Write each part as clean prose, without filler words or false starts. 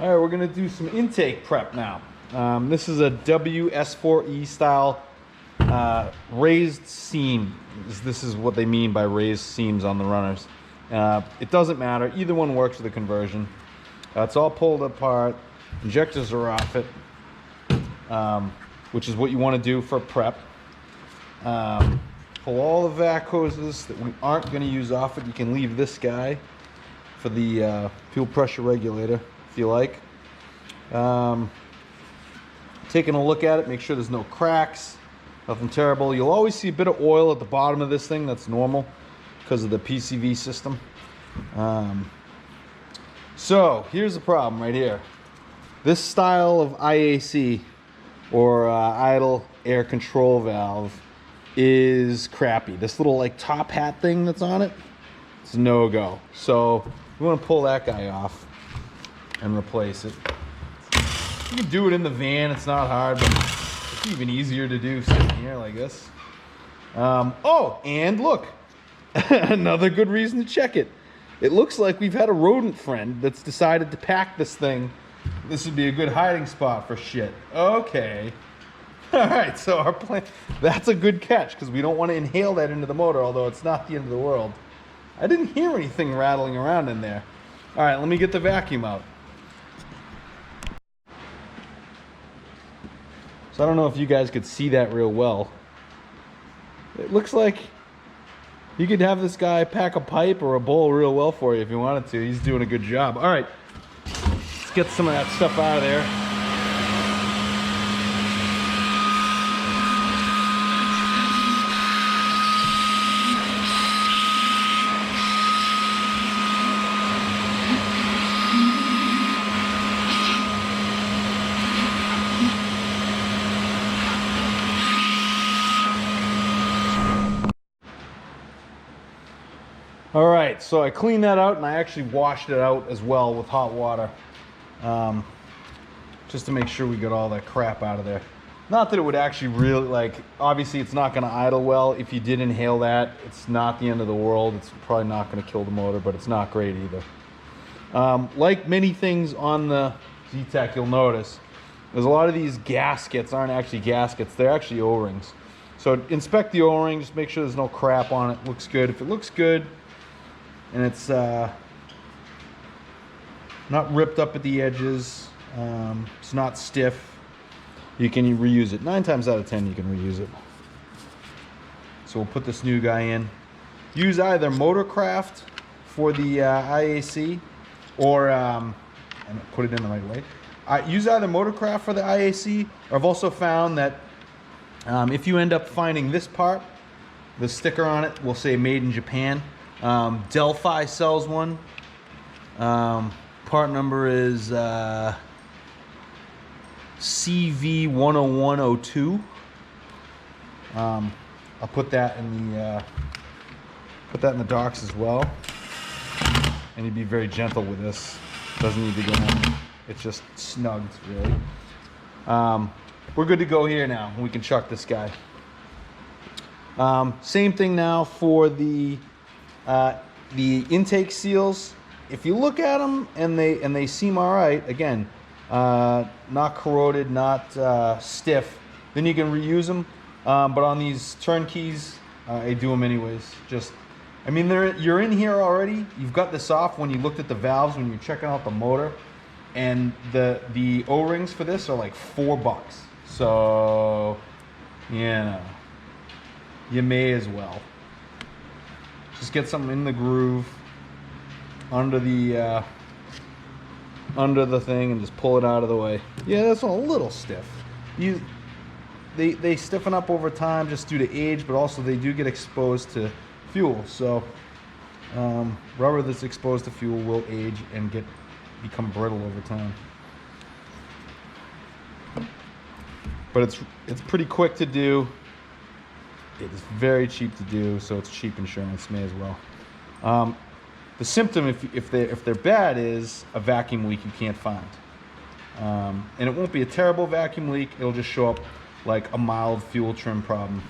All right, we're gonna do some intake prep now. This is a WS4E style raised seam. This is what they mean by raised seams on the runners. It doesn't matter, either one works with the conversion. It's all pulled apart, injectors are off it, which is what you want to do for prep. Pull all the vac hoses that we aren't going to use off it. You can leave this guy for the fuel pressure regulator if you like. Taking a look at it, make sure there's no cracks, nothing terrible. You'll always see a bit of oil at the bottom of this thing. That's normal because of the PCV system. So here's the problem right here. This style of IAC, or idle air control valve, is crappy. This little like top hat thing that's on it, it's a no-go. So we want to pull that guy off and replace it. You can do it in the van, it's not hard, but it's even easier to do sitting here like this. Oh, and look, another good reason to check it. It looks like we've had a rodent friend that's decided to pack this thing. This would be a good hiding spot for shit. Okay. All right, so our plan, that's a good catch because we don't want to inhale that into the motor, although it's not the end of the world. I didn't hear anything rattling around in there. All right, let me get the vacuum out. So I don't know if you guys could see that real well. It looks like you could have this guy pack a pipe or a bowl real well for you if you wanted to. He's doing a good job. All right, let's get some of that stuff out of there. All right, so I cleaned that out and I actually washed it out as well with hot water, just to make sure we got all that crap out of there. Not that it would actually really, like, obviously it's not gonna idle well. If you did inhale that, it's not the end of the world. It's probably not gonna kill the motor, but it's not great either. Like many things on the Zetec, you'll notice, there's a lot of these gaskets aren't actually gaskets, they're actually O-rings. So inspect the O-ring, just make sure there's no crap on it. Looks good. If it looks good, and it's not ripped up at the edges, it's not stiff, you can reuse it. 9 times out of 10 you can reuse it. So we'll put this new guy in. Use either Motorcraft for the IAC, or and put it in the right way. Use either Motorcraft for the IAC, or I've also found that if you end up finding this part, the sticker on it will say made in Japan. Delphi sells one. Part number is CV10102. I'll put that in the docks as well. And you'd be very gentle with this. Doesn't need to go in. It's just snugged, really. We're good to go here now. We can chuck this guy. Same thing now for the intake seals. If you look at them and they seem all right, again, not corroded, not stiff, then you can reuse them. But on these turnkeys, I do them anyways. Just, I mean, you're in here already. You've got this off when you looked at the valves when you're checking out the motor, and the O-rings for this are like $4. So, you know, you may as well. Just get something in the groove under the thing and just pull it out of the way. Yeah, that's a little stiff. They stiffen up over time just due to age, but also they do get exposed to fuel. So rubber that's exposed to fuel will age and become brittle over time. But it's pretty quick to do. It's very cheap to do, so it's cheap insurance, may as well. The symptom, if they're bad, is a vacuum leak you can't find. And it won't be a terrible vacuum leak. It'll just show up like a mild fuel trim problem.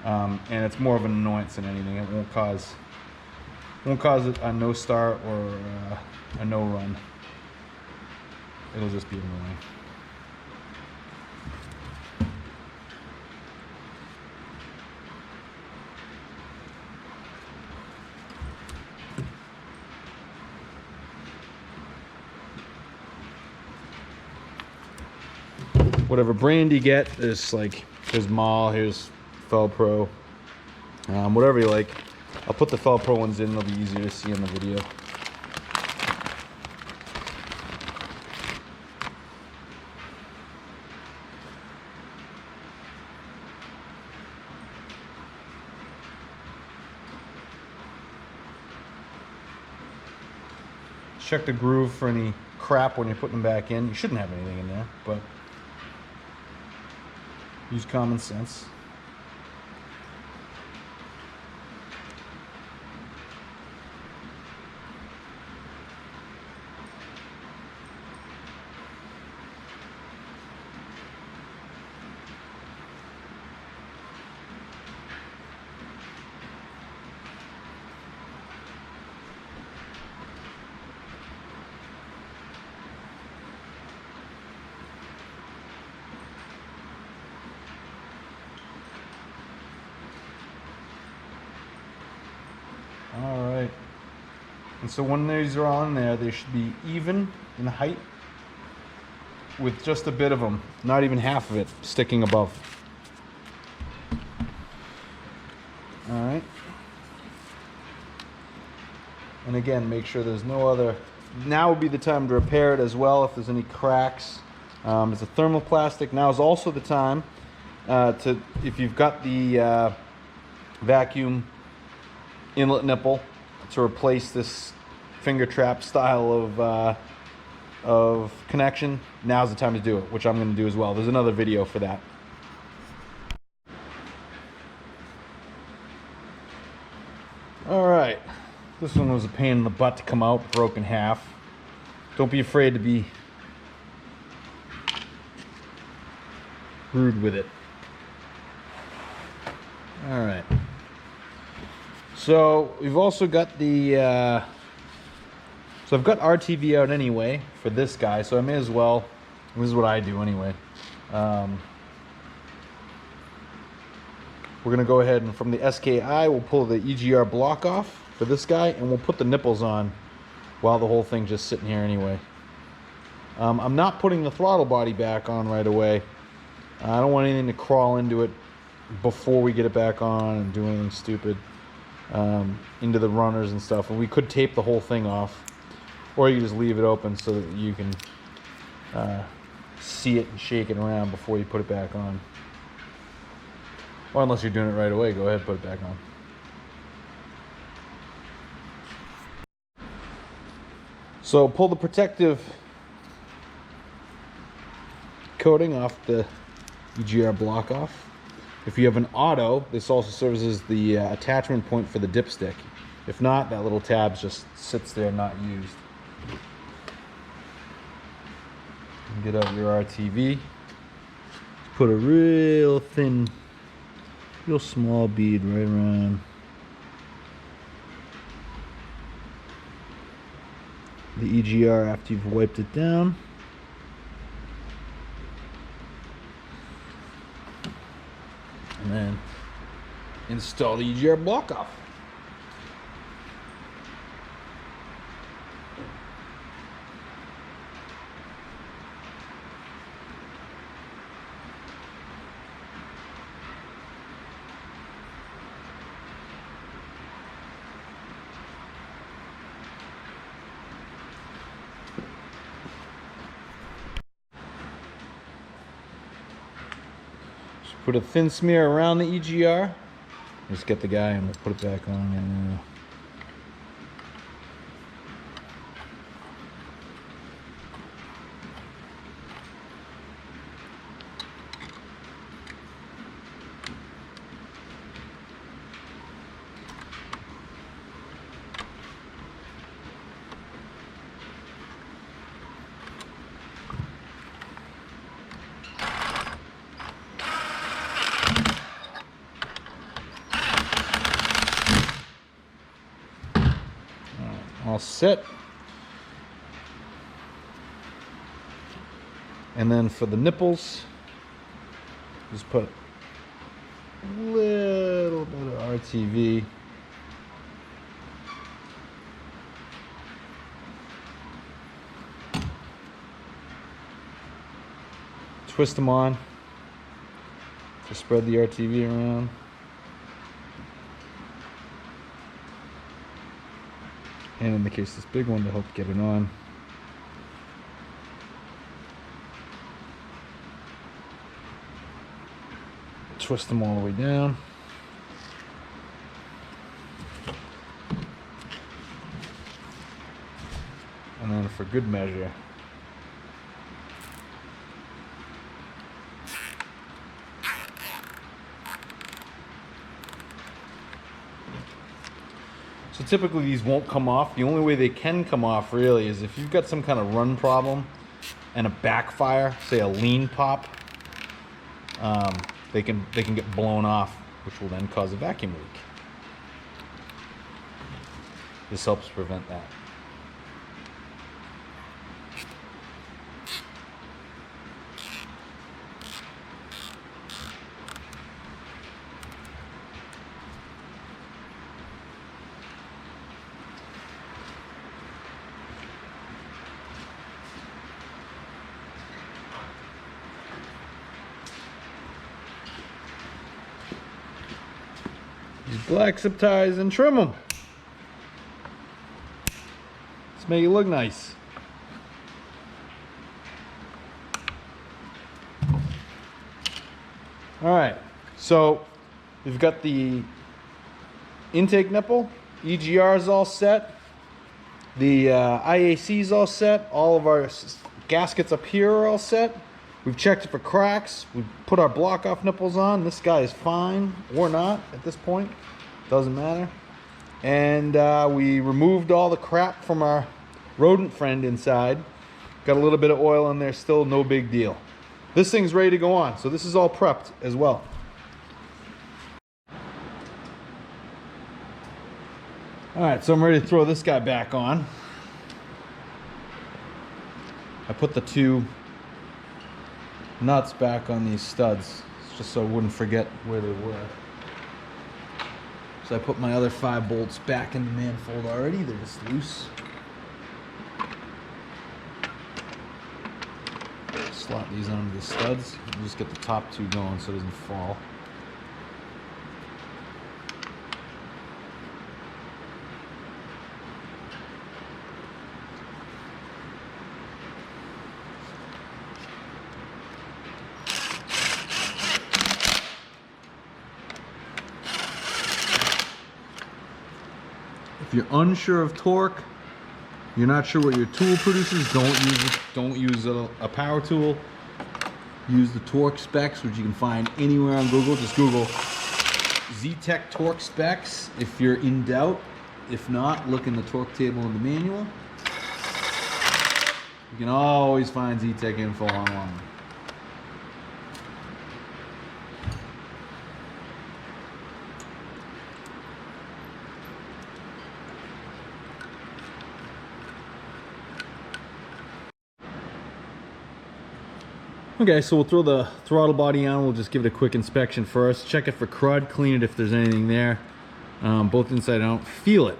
And it's more of an annoyance than anything. It won't cause a no start or a no run. it'll just be annoying. Whatever brand you get, there's Mall, here's Felpro, whatever you like. I'll put the Felpro ones in, they'll be easier to see in the video. Check the groove for any crap when you're putting them back in. You shouldn't have anything in there, but use common sense. Alright, and so when these are on there, they should be even in height with just a bit of them, not even half of it, sticking above. Alright, and again, make sure there's no other, now would be the time to repair it as well if there's any cracks. It's a thermoplastic. Now is also the time if you've got the vacuum inlet nipple, to replace this finger trap style of connection. Now's the time to do it, which I'm going to do as well. There's another video for that. Alright, this one was a pain in the butt to come out, broke in half. Don't be afraid to be rude with it. Alright. So we've also got the, so I've got RTV out anyway for this guy, so I may as well, this is what I do anyway. We're gonna go ahead and from the SKI, we'll pull the EGR block off for this guy, and we'll put the nipples on while the whole thing's just sitting here anyway. I'm not putting the throttle body back on right away. I don't want anything to crawl into it before we get it back on and do anything stupid. Into the runners and stuff, and we could tape the whole thing off, or you just leave it open so that you can see it and shake it around before you put it back on. Or unless you're doing it right away, go ahead and put it back on. So pull the protective coating off the EGR block off. If you have an auto, this also serves as the attachment point for the dipstick. If not, that little tab just sits there not used. Get out your RTV. Put a real thin, real small bead right around the EGR after you've wiped it down. And then install the EGR block off. Put a thin smear around the EGR. Just get the guy and we'll put it back on right now. All set. And then for the nipples, just put a little bit of RTV. Twist them on. Just spread the RTV around. And in the case of this big one, to help get it on. Twist them all the way down. And then for good measure, so typically these won't come off. The only way they can come off really is if you've got some kind of run problem and a backfire, say a lean pop, they can get blown off, which will then cause a vacuum leak. This helps prevent that. Use black zip ties and trim them. Let's make it look nice. All right, so we've got the intake nipple, EGR is all set, the IAC is all set, all of our gaskets up here are all set. We've checked it for cracks. We've put our block off nipples on. This guy is fine or not at this point. Doesn't matter. And we removed all the crap from our rodent friend inside. Got a little bit of oil in there still, no big deal. This thing's ready to go on. So this is all prepped as well. All right, so I'm ready to throw this guy back on. I put the two nuts back on these studs just so I wouldn't forget where they were. So I put my other 5 bolts back in the manifold already. They're just loose. Slot these onto the studs. Just get the top 2 going so it doesn't fall. If you're unsure of torque, you're not sure what your tool produces, don't use a power tool. Use the torque specs, which you can find anywhere on Google. Just Google Zetec torque specs if you're in doubt. If not, look in the torque table in the manual. You can always find Zetec info online. Okay, so we'll throw the throttle body on. We'll just give it a quick inspection first. Check it for crud, clean it if there's anything there. Both inside and out. Feel it.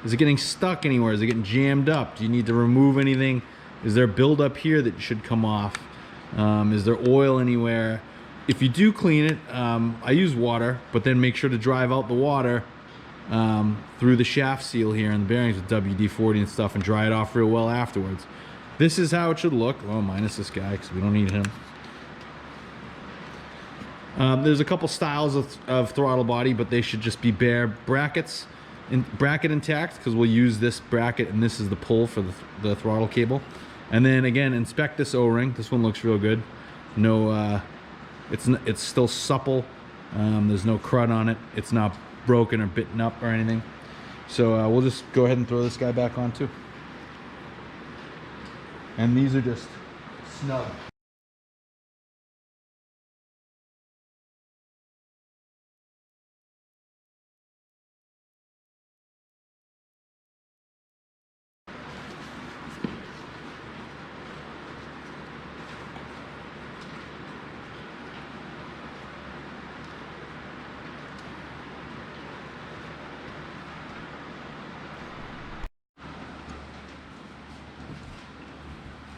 Is it getting stuck anywhere? Is it getting jammed up? Do you need to remove anything? Is there buildup here that should come off? Is there oil anywhere? If you do clean it, I use water, but then make sure to drive out the water through the shaft seal here and the bearings with WD-40 and stuff and dry it off real well afterwards. This is how it should look. Oh, minus this guy because we don't need him. There's a couple styles of throttle body, but they should just be bare brackets, bracket intact, because we'll use this bracket and this is the pull for the throttle cable. And then again, inspect this O-ring. This one looks real good. No, it's still supple. There's no crud on it. It's not broken or bitten up or anything. So we'll just go ahead and throw this guy back on too. And these are just snug.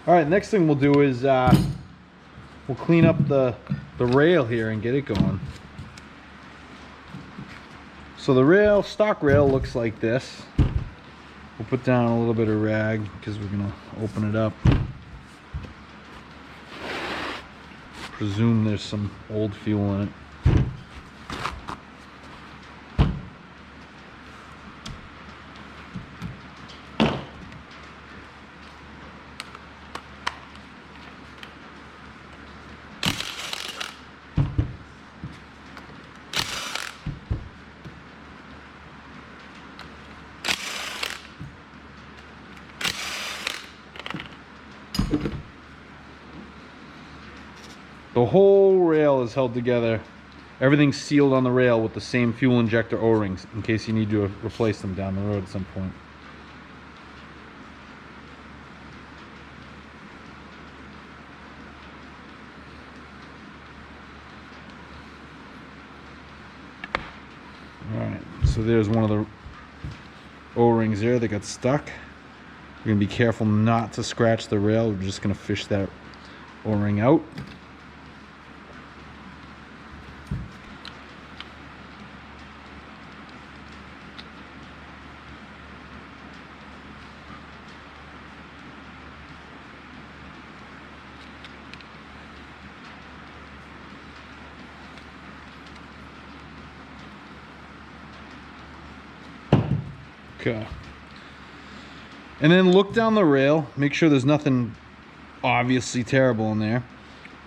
All right, next thing we'll do is we'll clean up the rail here and get it going. So the rail, stock rail, looks like this. We'll put down a little bit of rag because we're gonna open it up. Presume there's some old fuel in it. The whole rail is held together. Everything's sealed on the rail with the same fuel injector O-rings in case you need to replace them down the road at some point. Alright, so there's one of the O-rings there that got stuck. We're going to be careful not to scratch the rail. We're just going to fish that O-ring out. Okay. And then look down the rail, make sure there's nothing obviously terrible in there.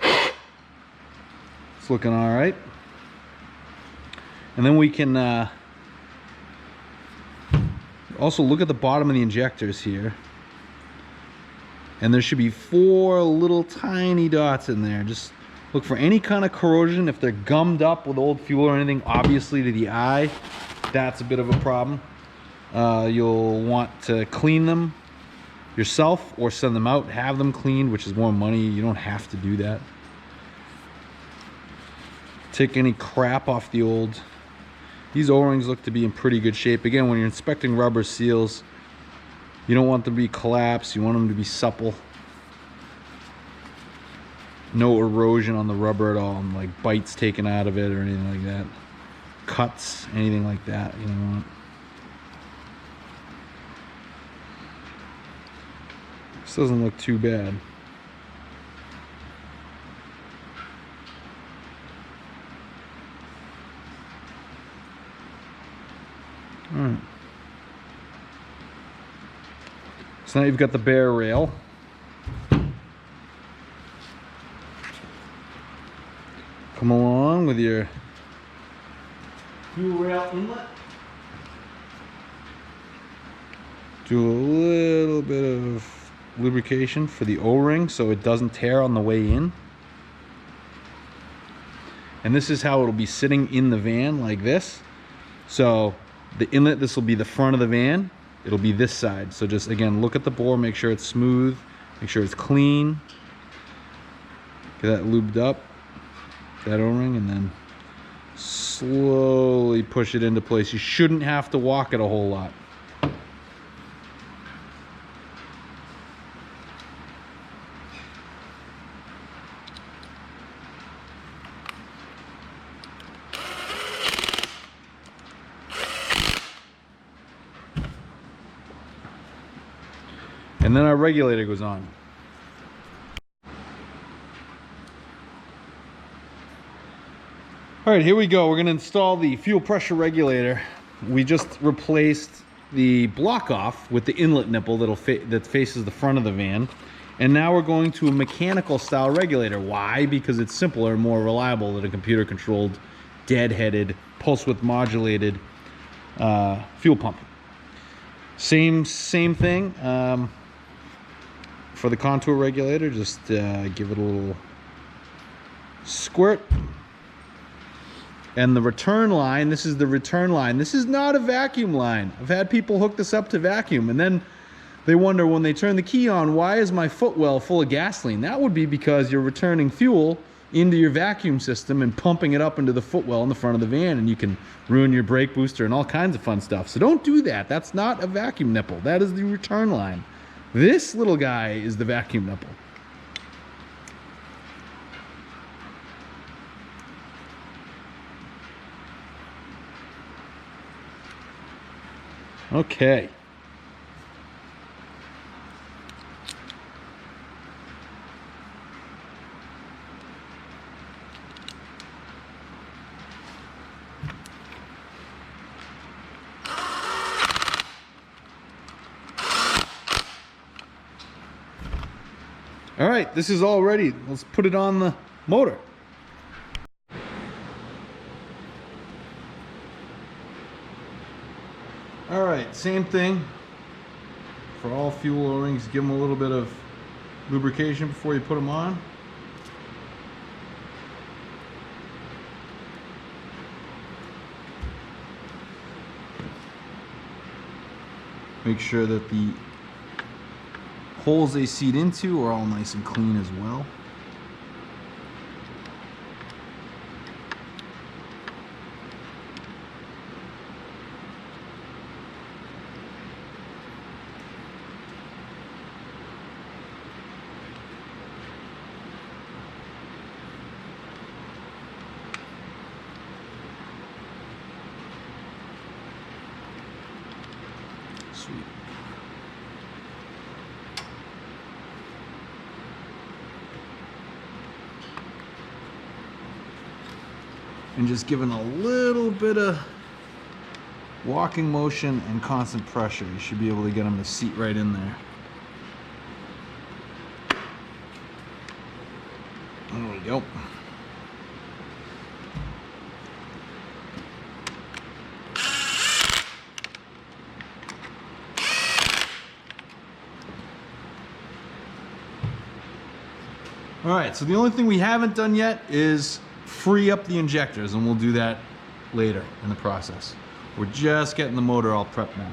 It's looking all right. And then we can also look at the bottom of the injectors here. And there should be 4 little tiny dots in there. Just look for any kind of corrosion. If they're gummed up with old fuel or anything, obviously to the eye, that's a bit of a problem. You'll want to clean them yourself or send them out, have them cleaned, which is more money. You don't have to do that. Take any crap off the old. These O-rings look to be in pretty good shape. Again, when you're inspecting rubber seals, you don't want them to be collapsed. You want them to be supple. No erosion on the rubber at all, like bites taken out of it or anything like that. Cuts, anything like that, you don't want. This doesn't look too bad. All right. So now you've got the bare rail. Come along with your fuel rail inlet. Do a little bit of lubrication for the O-ring so it doesn't tear on the way in. And this is how it'll be sitting in the van, like this. So the inlet, this will be the front of the van. It'll be this side. So just again, look at the bore, make sure it's smooth, make sure it's clean. Get that lubed up, that O-ring, and then slowly push it into place. You shouldn't have to walk it a whole lot. And then our regulator goes on. All right, here we go. We're gonna install the fuel pressure regulator. We just replaced the block off with the inlet nipple that faces the front of the van. And now we're going to a mechanical style regulator. Why? Because it's simpler and more reliable than a computer controlled, deadheaded, pulse width modulated fuel pump. Same thing. For the contour regulator, just give it a little squirt. And the return line, this is the return line. This is not a vacuum line. I've had people hook this up to vacuum, and then they wonder when they turn the key on, why is my footwell full of gasoline? That would be because you're returning fuel into your vacuum system and pumping it up into the footwell in the front of the van, and you can ruin your brake booster and all kinds of fun stuff. So don't do that. That's not a vacuum nipple. That is the return line. This little guy is the vacuum nipple. Okay. All right, this is all ready. Let's put it on the motor. All right, same thing for all fuel O-rings. Give them a little bit of lubrication before you put them on. Make sure that the holes they seat into are all nice and clean as well. Sweet. And just giving a little bit of walking motion and constant pressure, you should be able to get them to seat right in there. There we go. All right, so the only thing we haven't done yet is free up the injectors, and we'll do that later in the process. We're just getting the motor all prepped now.